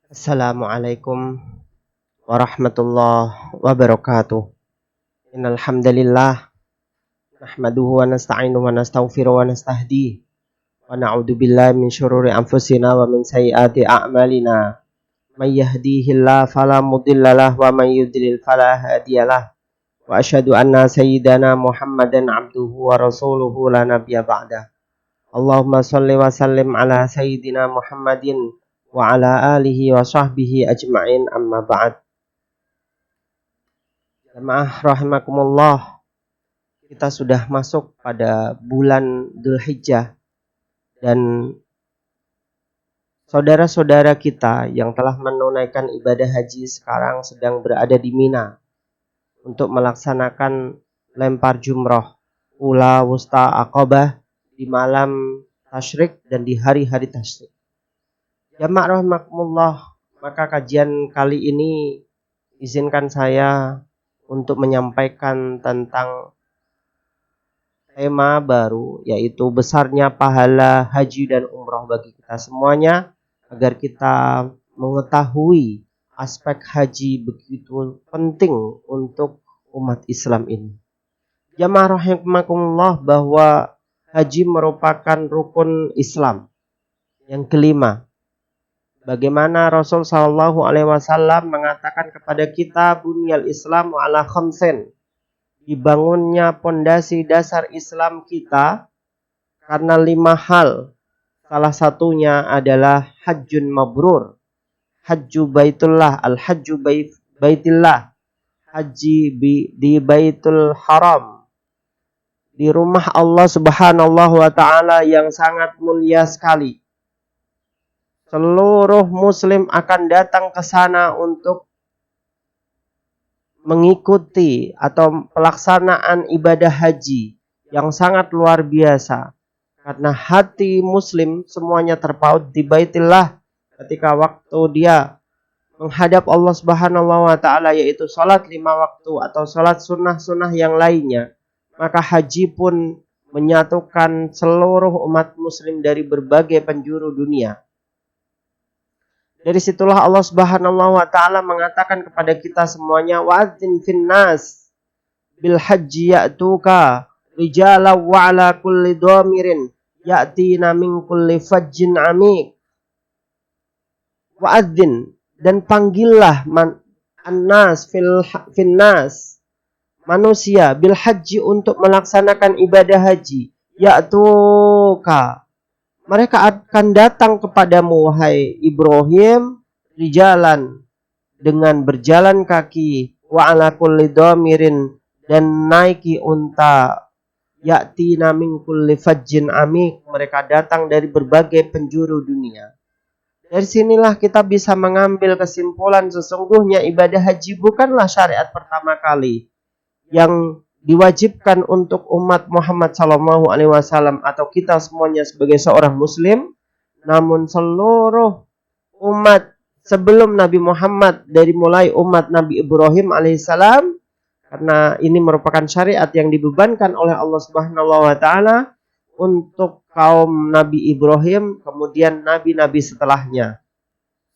Assalamualaikum warahmatullahi wabarakatuh. Innal hamdalillah nahmaduhu wa nasta'inuhu wa nastaghfiruhu wa nastahdihi wa na'udzu billahi min syururi anfusina wa min sayyiati a'malina. May yahdihillahu fala mudhillalah wa may yudlil fala hadiyalah. Wa asyhadu anna sayyidana Muhammadan 'abduhu wa rasuluhu la nabiyya ba'dah. Allahumma shalli wa sallim ala sayyidina Muhammadin wa ala alihi wa sahbihi ajma'in, amma ba'd. Jamaah rahimakumullah, kita sudah masuk pada bulan Dzulhijjah dan saudara-saudara kita yang telah menunaikan ibadah haji sekarang sedang berada di Mina untuk melaksanakan lempar jumroh ula wusta aqabah di malam tasyrik dan di hari-hari tasyrik. Jamaah rahimakumullah, maka kajian kali ini izinkan saya untuk menyampaikan tentang tema baru, yaitu besarnya pahala haji dan umroh bagi kita semuanya, agar kita mengetahui aspek haji begitu penting untuk umat Islam ini. Jamaah rahimakumullah, bahwa haji merupakan rukun Islam yang kelima. Bagaimana Rasul Shallallahu Alaihi Wasallam mengatakan kepada kita, bunyal Islam ala khamsin, dibangunnya pondasi dasar Islam kita karena 5 hal. Salah satunya adalah hajjun mabrur, hajju baitullah, al-hajju baitillah, haji di baitul haram, di rumah Allah Subhanahu wa Ta'ala yang sangat mulia sekali. Seluruh muslim akan datang ke sana untuk mengikuti atau pelaksanaan ibadah haji yang sangat luar biasa. Karena hati muslim semuanya terpaut di baitillah ketika waktu dia menghadap Allah Subhanahu wa Ta'ala, yaitu salat 5 waktu atau salat sunnah-sunnah yang lainnya. Maka haji pun menyatukan seluruh umat muslim dari berbagai penjuru dunia. Dari situlah Allah Subhanahu wa Ta'ala mengatakan kepada kita semuanya, wa'adzin finnas bil hajji ya'tuka rijala wa ala kulli dhamirin ya'tina min kulli fajjin amik. Wa'adzin, dan panggillah annas finnas, manusia, bil haji, untuk melaksanakan ibadah haji. Ya'tuka, mereka akan datang kepadamu, wahai Ibrahim, rijalan, dengan berjalan kaki, wa ala kulli dhamirin, dan naiki unta, ya'tina min kulli fajjin amik, mereka datang dari berbagai penjuru dunia. Dari sinilah kita bisa mengambil kesimpulan sesungguhnya ibadah haji bukanlah syariat pertama kali yang diwajibkan untuk umat Muhammad Sallallahu Alaihi Wasallam atau kita semuanya sebagai seorang muslim, namun seluruh umat sebelum Nabi Muhammad, dari mulai umat Nabi Ibrahim alaihissalam, karena ini merupakan syariat yang dibebankan oleh Allah Subhanahu wa Ta'ala untuk kaum Nabi Ibrahim, kemudian nabi-nabi setelahnya.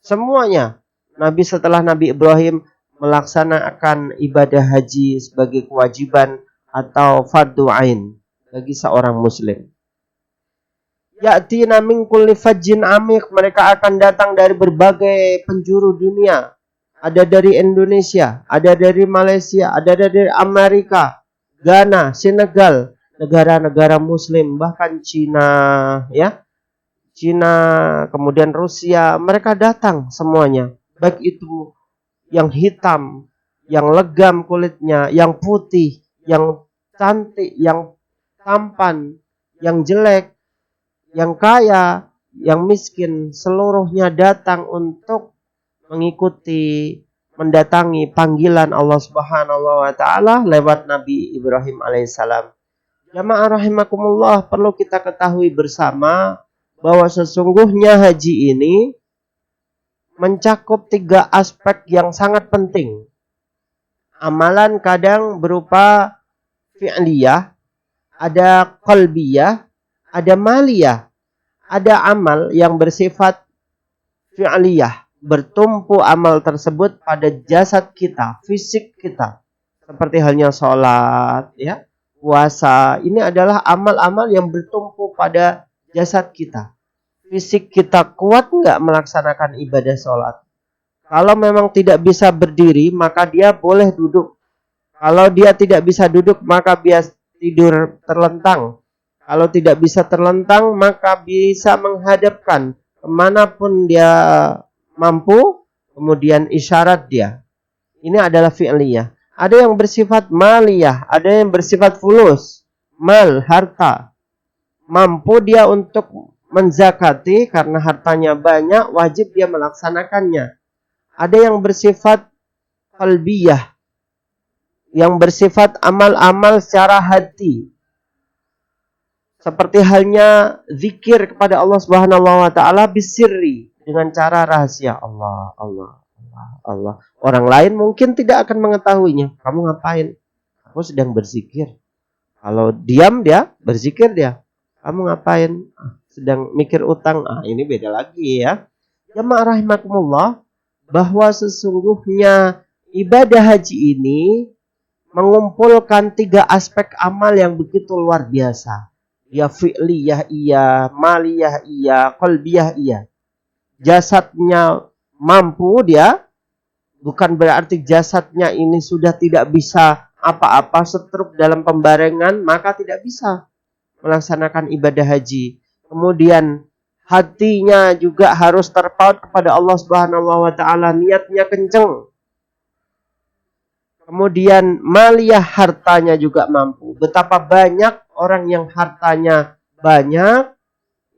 Semuanya nabi setelah Nabi Ibrahim melaksanakan ibadah haji sebagai kewajiban atau fardu ain bagi seorang muslim. Ya'tina min kulli fajjin amik, mereka akan datang dari berbagai penjuru dunia. Ada dari Indonesia, ada dari Malaysia, ada dari Amerika, Ghana, Senegal, negara-negara muslim, bahkan Cina, ya. Cina, kemudian Rusia, mereka datang semuanya. Baik itu yang hitam, yang legam kulitnya, yang putih, yang cantik, yang tampan, yang jelek, yang kaya, yang miskin, seluruhnya datang untuk mengikuti, mendatangi panggilan Allah Subhanahu wa Ta'ala lewat Nabi Ibrahim alaihissalam. Jamaah rahimakumullah, perlu kita ketahui bersama bahwa sesungguhnya haji ini mencakup 3 aspek yang sangat penting. Amalan kadang berupa fi'liyah, ada qalbiyah, ada maliyah. Ada amal yang bersifat fi'liyah, bertumpu amal tersebut pada jasad kita, fisik kita. Seperti halnya sholat, ya, puasa. Ini adalah amal-amal yang bertumpu pada jasad kita. Fisik kita kuat nggak melaksanakan ibadah sholat? Kalau memang tidak bisa berdiri, maka dia boleh duduk. Kalau dia tidak bisa duduk, maka biasa tidur terlentang. Kalau tidak bisa terlentang, maka bisa menghadapkan kemanapun dia mampu, kemudian isyarat dia. Ini adalah fi'liyah. Ada yang bersifat maliyah, ada yang bersifat fulus, mal, harta. Mampu dia untuk menzakati karena hartanya banyak, wajib dia melaksanakannya. Ada yang bersifat qalbiyah, yang bersifat amal-amal secara hati. Seperti halnya zikir kepada Allah Subhanahu wa taala bisirri, dengan cara rahasia. Allah, Allah, Allah, Allah. Orang lain mungkin tidak akan mengetahuinya. Kamu ngapain? Aku sedang berzikir. Kalau diam dia, berzikir dia. Kamu ngapain? Sedang mikir utang. Ini beda lagi ya. Jamaah rahimakumullah, bahwa sesungguhnya ibadah haji ini mengumpulkan 3 aspek amal yang begitu luar biasa. Ya fi'liyah iya, maliyah iya, qalbiyah iya. Jasadnya mampu dia, bukan berarti jasadnya ini sudah tidak bisa apa-apa, setruk dalam pembarengan, maka tidak bisa melaksanakan ibadah haji. Kemudian hatinya juga harus terpaut kepada Allah Subhanahu wa taala, niatnya kenceng. Kemudian maliyah, hartanya juga mampu. Betapa banyak orang yang hartanya banyak,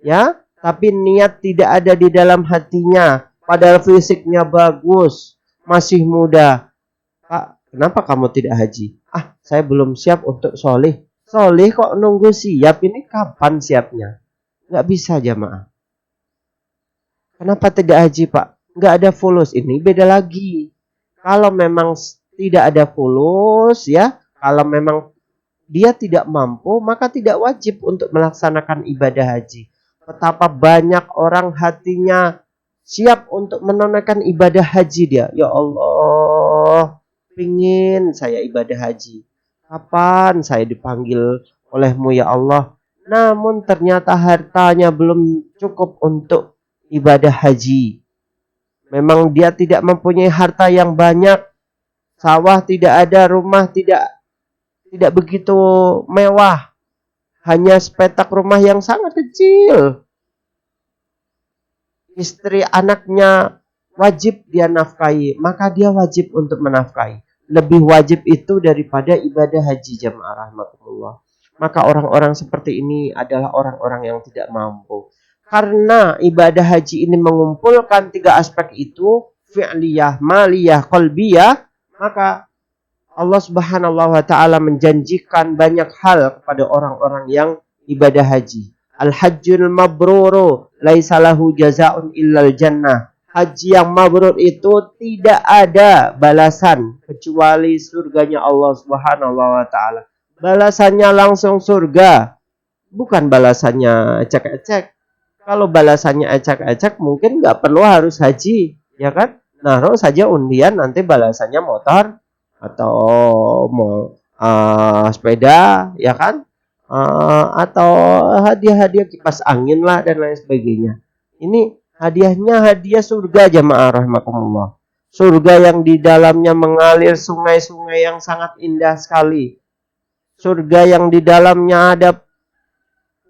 ya, tapi niat tidak ada di dalam hatinya. Padahal fisiknya bagus, masih muda. Pak, kenapa kamu tidak haji? Saya belum siap untuk sholih. Sholih kok nunggu siap? Ini kapan siapnya? Nggak bisa jamaah. Kenapa tidak haji, Pak? Nggak ada fulus. Ini beda lagi. Kalau memang tidak ada fulus, ya, kalau memang dia tidak mampu, maka tidak wajib untuk melaksanakan ibadah haji. Betapa banyak orang hatinya siap untuk menunaikan ibadah haji dia. Ya Allah, pingin saya ibadah haji. Kapan saya dipanggil oleh-Mu ya Allah? Namun ternyata hartanya belum cukup untuk ibadah haji. Memang dia tidak mempunyai harta yang banyak. Sawah tidak ada, rumah tidak begitu mewah. Hanya sepetak rumah yang sangat kecil. Istri anaknya wajib dia nafkahi, maka dia wajib untuk menafkahi. Lebih wajib itu daripada ibadah haji, jamaah rahmatullah. Maka orang-orang seperti ini adalah orang-orang yang tidak mampu. Karena ibadah haji ini mengumpulkan 3 aspek itu, fi'liyah, maliyah, qalbiyah, maka Allah Subhanahu wa taala menjanjikan banyak hal kepada orang-orang yang ibadah haji. Al-hajjul mabruru laisa lahu jazaa'un illal jannah. Haji yang mabrur itu tidak ada balasan kecuali surganya Allah Subhanahu wa taala. Balasannya langsung surga. Bukan balasannya ecek-ecek. Kalau balasannya ecek-ecek mungkin nggak perlu harus haji, ya kan? Naruh saja undian, nanti balasannya motor atau sepeda, ya kan? Atau hadiah-hadiah kipas angin lah dan lain sebagainya. Ini hadiahnya hadiah surga, jamaah rahimakumullah. Surga yang di dalamnya mengalir sungai-sungai yang sangat indah sekali. Surga yang di dalamnya ada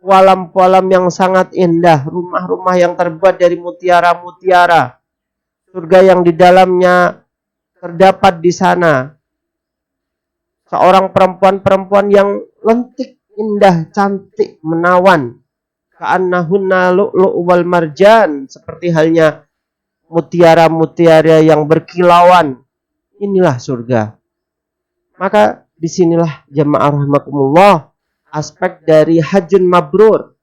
kolam-kolam yang sangat indah, rumah-rumah yang terbuat dari mutiara-mutiara. Surga yang di dalamnya terdapat di sana seorang perempuan-perempuan yang lentik, indah, cantik, menawan. Ka'annahunna lu'lu' wal marjan, seperti halnya mutiara-mutiara yang berkilauan. Inilah surga. Maka disinilah jamaah rahimakumullah aspek dari hajjun mabrur.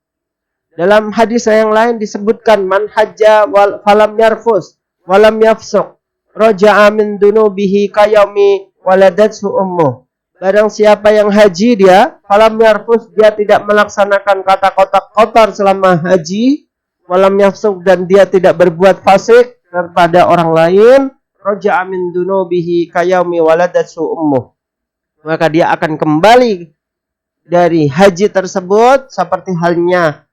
Dalam hadis yang lain disebutkan man hajja falam yarfus walam yafsuq raja'a min dunubihi kayaumi waladatsu ummuh. Barang siapa yang haji dia falam yarfus, dia tidak melaksanakan kata kotor selama haji, walam yafsuq, dan dia tidak berbuat fasik, kepada orang lain, raja'a min dunubihi kayaumi waladatu ummuh. Maka dia akan kembali dari haji tersebut seperti halnya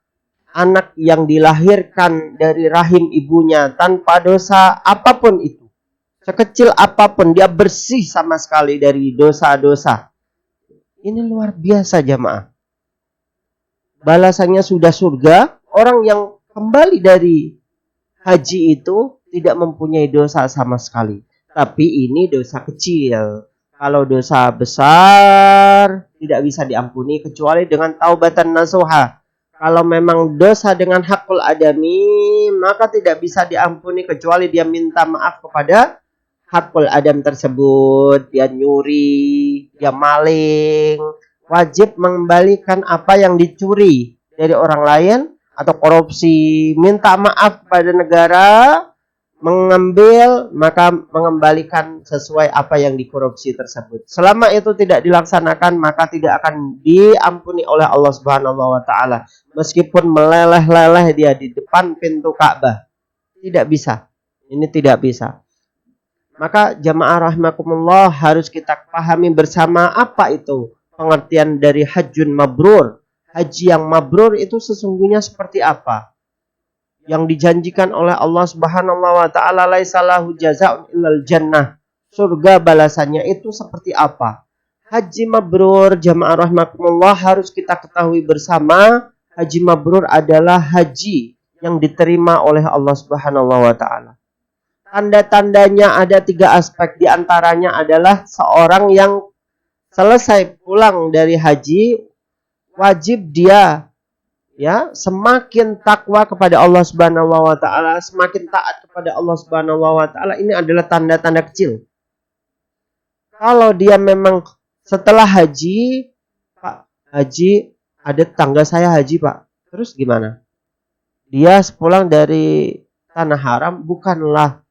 anak yang dilahirkan dari rahim ibunya tanpa dosa apapun itu. Sekecil apapun, dia bersih sama sekali dari dosa-dosa. Ini luar biasa jamaah. Balasannya sudah surga. Orang yang kembali dari haji itu tidak mempunyai dosa sama sekali. Tapi ini dosa kecil. Kalau dosa besar tidak bisa diampuni kecuali dengan taubatan nasuha. Kalau memang dosa dengan hakul adami, maka tidak bisa diampuni kecuali dia minta maaf kepada hakul adam tersebut. Dia nyuri, dia maling, wajib mengembalikan apa yang dicuri dari orang lain atau korupsi, minta maaf kepada negara, mengambil, maka mengembalikan sesuai apa yang dikorupsi tersebut. Selama itu tidak dilaksanakan, maka tidak akan diampuni oleh Allah Subhanahu wa taala. Meskipun meleleh-leleh dia di depan pintu Ka'bah. Tidak bisa. Ini tidak bisa. Maka jamaah rahimakumullah, harus kita pahami bersama apa itu pengertian dari hajjun mabrur. Haji yang mabrur itu sesungguhnya seperti apa? Yang dijanjikan oleh Allah Subhanahu wa taala, laisa lahu jazaa'un illal jannah. Surga balasannya itu seperti apa? Haji mabrur jamaah rahimakumullah, harus kita ketahui bersama, haji mabrur adalah haji yang diterima oleh Allah Subhanahu wa taala. Tanda-tandanya ada 3 aspek, di antaranya adalah seorang yang selesai pulang dari haji, wajib dia semakin takwa kepada Allah Subhanahu wa taala, semakin taat kepada Allah Subhanahu wa taala. Ini adalah tanda-tanda kecil. Kalau dia memang setelah haji, Pak, haji, ada tetangga saya haji, Pak. Terus gimana? Dia pulang dari tanah haram bukanlah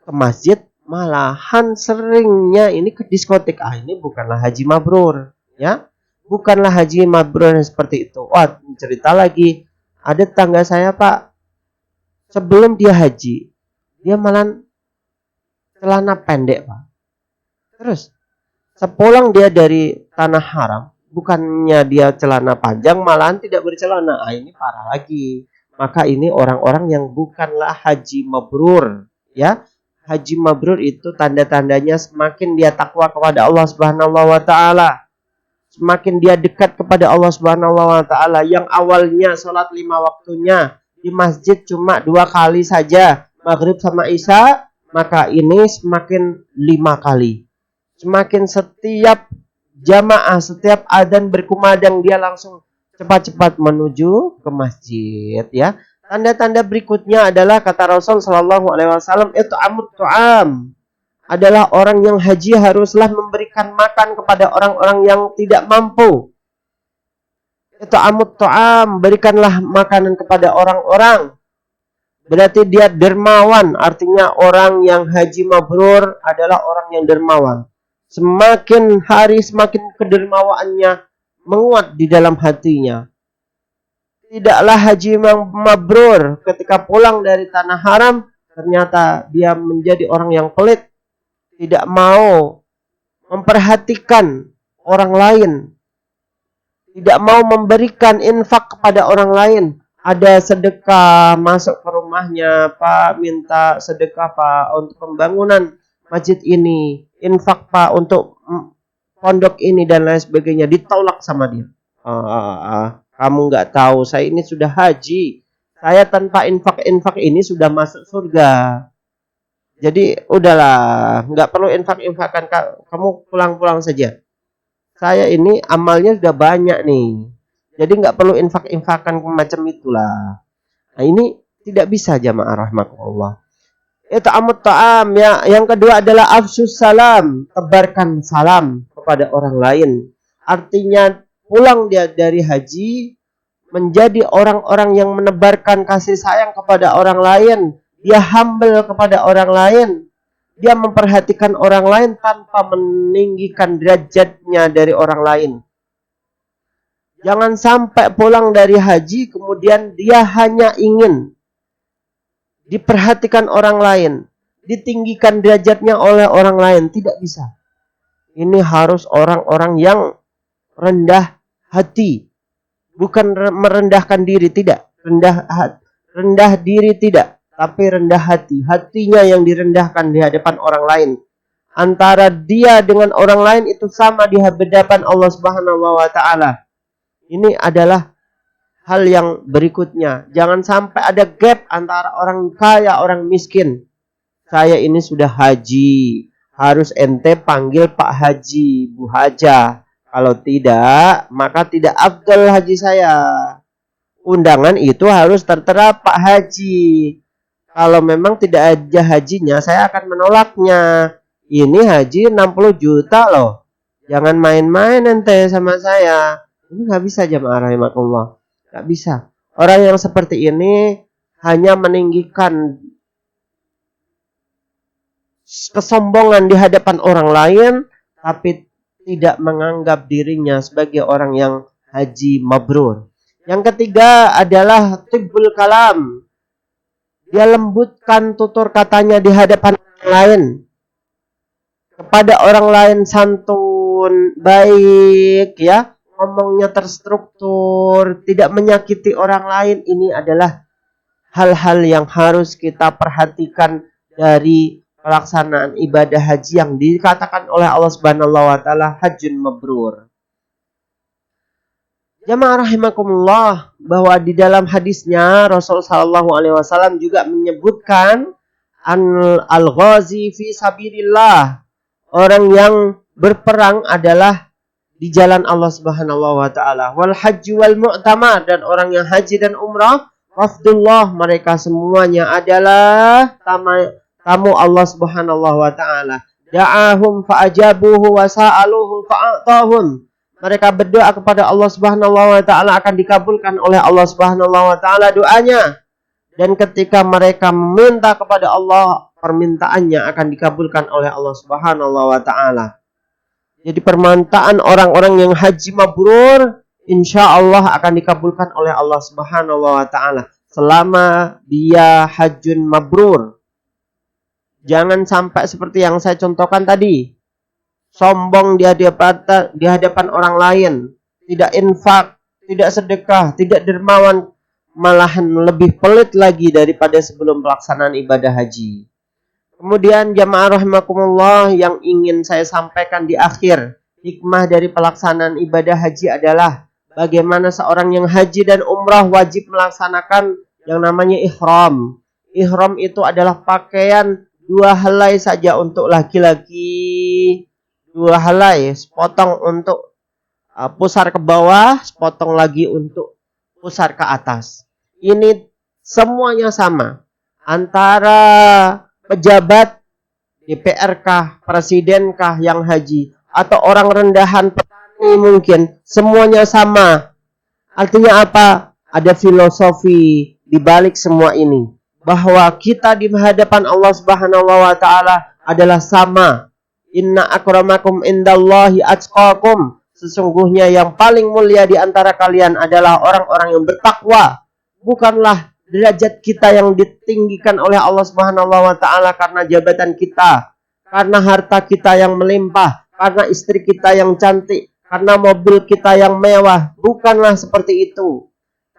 ke masjid, malahan seringnya ini ke diskotek. Ini bukanlah haji mabrur, ya. Bukanlah haji mabrur seperti itu. Wah, cerita lagi. Ada tetangga saya, Pak. Sebelum dia haji, dia malah celana pendek, Pak. Terus, sepulang dia dari tanah haram, bukannya dia celana panjang, malahan tidak bercelana. Ini parah lagi. Maka ini orang-orang yang bukanlah haji mabrur, ya. Haji mabrur itu tanda-tandanya semakin dia takwa kepada Allah Subhanahu wa taala. Semakin dia dekat kepada Allah Subhanahu wa taala. Yang awalnya sholat 5 waktunya di masjid cuma 2 kali saja, maghrib sama isya, maka ini semakin 5 kali. Semakin setiap jamaah, setiap adzan berkumandang, dia langsung cepat-cepat menuju ke masjid, ya. Tanda-tanda berikutnya adalah kata Rasul sallallahu alaihi wasallam, it'amut tu'am. Adalah orang yang haji haruslah memberikan makan kepada orang-orang yang tidak mampu. Itu amut to'am, berikanlah makanan kepada orang-orang. Berarti dia dermawan, artinya orang yang haji mabrur adalah orang yang dermawan. Semakin hari semakin kedermawaannya menguat di dalam hatinya. Tidaklah haji mabrur ketika pulang dari tanah haram, ternyata dia menjadi orang yang pelit. Tidak mau memperhatikan orang lain. Tidak mau memberikan infak kepada orang lain. Ada sedekah masuk ke rumahnya, Pak, minta sedekah, Pak, untuk pembangunan masjid ini. Infak, Pak, untuk pondok ini dan lain sebagainya. Ditolak sama dia. Kamu nggak tahu, saya ini sudah haji. Saya tanpa infak-infak ini sudah masuk surga. Jadi udahlah, nggak perlu infak-infakan, kamu pulang-pulang saja. Saya ini amalnya sudah banyak nih. Jadi nggak perlu infak-infakan macam itulah. Nah, ini tidak bisa jamaah rahmatullah. Itu amut ta'am, ya. Yang kedua adalah afsus salam, tebarkan salam kepada orang lain. Artinya pulang dia dari haji menjadi orang-orang yang menebarkan kasih sayang kepada orang lain. Dia humble kepada orang lain. Dia memperhatikan orang lain tanpa meninggikan derajatnya dari orang lain. Jangan sampai pulang dari haji kemudian dia hanya ingin diperhatikan orang lain, ditinggikan derajatnya oleh orang lain. Tidak bisa. Ini harus orang-orang yang rendah hati. Bukan merendahkan diri, tidak. Rendah diri tidak, tapi rendah hati. Hatinya yang direndahkan di hadapan orang lain. Antara dia dengan orang lain itu sama di hadapan Allah Subhanahu wa taala. Ini adalah hal yang berikutnya. Jangan sampai ada gap antara orang kaya orang miskin. Saya ini sudah haji, harus ente panggil Pak Haji, Bu Haja. Kalau tidak, maka tidak afdal haji saya. Undangan itu harus tertera Pak Haji. Kalau memang tidak ada hajinya, saya akan menolaknya. Ini haji 60 juta loh. Jangan main-main ente sama saya. Ini nggak bisa jamaah rahimakumullah. Nggak bisa. Orang yang seperti ini hanya meninggikan kesombongan di hadapan orang lain, tapi tidak menganggap dirinya sebagai orang yang haji mabrur. Yang ketiga adalah tibbul kalam. Dia lembutkan tutur katanya di hadapan orang lain. Kepada orang lain santun, baik, ya, ngomongnya terstruktur, tidak menyakiti orang lain. Ini adalah hal-hal yang harus kita perhatikan dari pelaksanaan ibadah haji yang dikatakan oleh Allah Subhanahu wa taala hajjun mabrur. Jamaah rahimakumullah, bahwa di dalam hadisnya Rasul sallallahu alaihi wasallam juga menyebutkan al-ghazi fi sabilillah. Orang yang berperang adalah di jalan Allah Subhanahu wa taala. Wal haji wal mu'tamar, dan orang yang haji dan umrah wafdullah, mereka semuanya adalah tamu Allah Subhanahu wa taala. Da'ahum fa'ajabuhu wa sa'aluhu fa'atahum. Mereka berdoa kepada Allah Subhanahu wa taala, akan dikabulkan oleh Allah Subhanahu wa taala doanya. Dan ketika mereka meminta kepada Allah, permintaannya akan dikabulkan oleh Allah Subhanahu wa taala. Jadi permintaan orang-orang yang haji mabrur insya Allah akan dikabulkan oleh Allah Subhanahu wa taala selama dia hajjun mabrur. Jangan sampai seperti yang saya contohkan tadi. Sombong di hadapan orang lain. Tidak infak, tidak sedekah, tidak dermawan. Malahan lebih pelit lagi daripada sebelum pelaksanaan ibadah haji. Kemudian jamaah rahimakumullah, yang ingin saya sampaikan di akhir. Hikmah dari pelaksanaan ibadah haji adalah bagaimana seorang yang haji dan umrah wajib melaksanakan yang namanya ihram. Ihram itu adalah pakaian 2 helai saja untuk laki-laki, 2 helai, sepotong untuk pusar ke bawah, sepotong lagi untuk pusar ke atas. Ini semuanya sama. Antara pejabat DPR kah, presiden kah yang haji, atau orang rendahan petani mungkin, semuanya sama. Artinya apa? Ada filosofi di balik semua ini. Bahwa kita di hadapan Allah Subhanahu wa taala adalah sama. Inna akramakum indallahi atqakum. Sesungguhnya yang paling mulia di antara kalian adalah orang-orang yang bertakwa. Bukanlah derajat kita yang ditinggikan oleh Allah Subhanahu wa taala karena jabatan kita, karena harta kita yang melimpah, karena istri kita yang cantik, karena mobil kita yang mewah. Bukanlah seperti itu.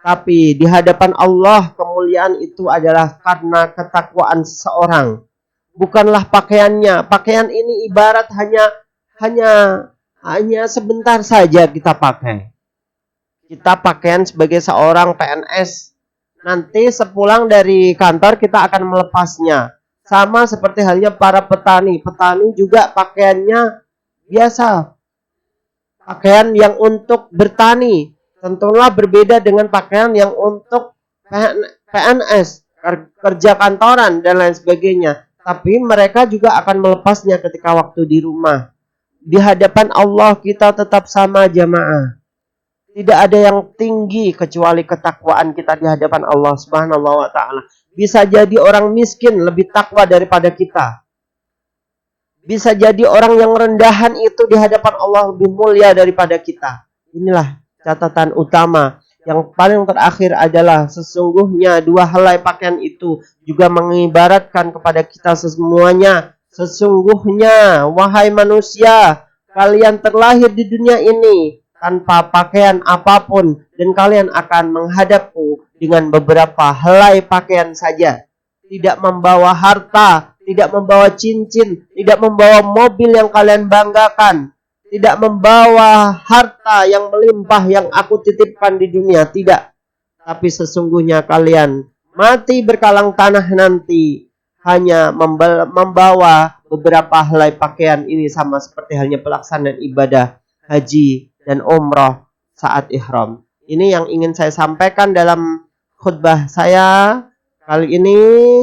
Tapi di hadapan Allah kemuliaan itu adalah karena ketakwaan seseorang. Bukanlah pakaiannya. Pakaian ini ibarat hanya sebentar saja kita pakai. Kita pakaian sebagai seorang PNS. Nanti sepulang dari kantor kita akan melepasnya. Sama seperti halnya para petani. Petani juga pakaiannya biasa. Pakaian yang untuk bertani. Tentulah berbeda dengan pakaian yang untuk PNS, kerja kantoran dan lain sebagainya. Tapi mereka juga akan melepasnya ketika waktu di rumah. Di hadapan Allah kita tetap sama jamaah. Tidak ada yang tinggi kecuali ketakwaan kita di hadapan Allah Subhanahu wa taala. Bisa jadi orang miskin lebih takwa daripada kita. Bisa jadi orang yang rendahan itu di hadapan Allah lebih mulia daripada kita. Inilah catatan utama Yang paling terakhir adalah sesungguhnya dua helai pakaian itu juga mengibaratkan kepada kita semuanya. Sesungguhnya, wahai manusia, kalian terlahir di dunia ini tanpa pakaian apapun dan kalian akan menghadapku dengan beberapa helai pakaian saja. Tidak membawa harta, tidak membawa cincin, tidak membawa mobil yang kalian banggakan, tidak membawa harta yang melimpah yang aku titipkan di dunia, tidak. Tapi sesungguhnya kalian mati berkalang tanah nanti hanya membawa beberapa helai pakaian ini, sama seperti halnya pelaksanaan ibadah haji dan umrah saat ihram. Ini yang ingin saya sampaikan dalam khutbah saya kali ini.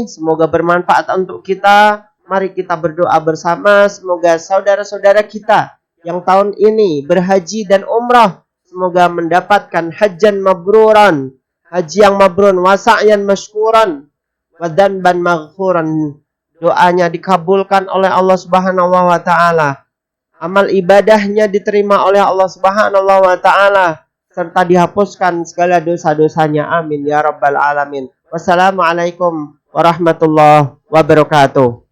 Semoga bermanfaat untuk kita. Mari kita berdoa bersama, semoga saudara-saudara kita yang tahun ini berhaji dan umrah semoga mendapatkan hajjan mabruran, haji yang mabrur, wasa'yan masykuran, wa dzanban maghfuran. Doanya dikabulkan oleh Allah Subhanahu wa taala. Amal ibadahnya diterima oleh Allah Subhanahu wa taala serta dihapuskan segala dosa-dosanya. Amin ya rabbal alamin. Wassalamualaikum warahmatullahi wabarakatuh.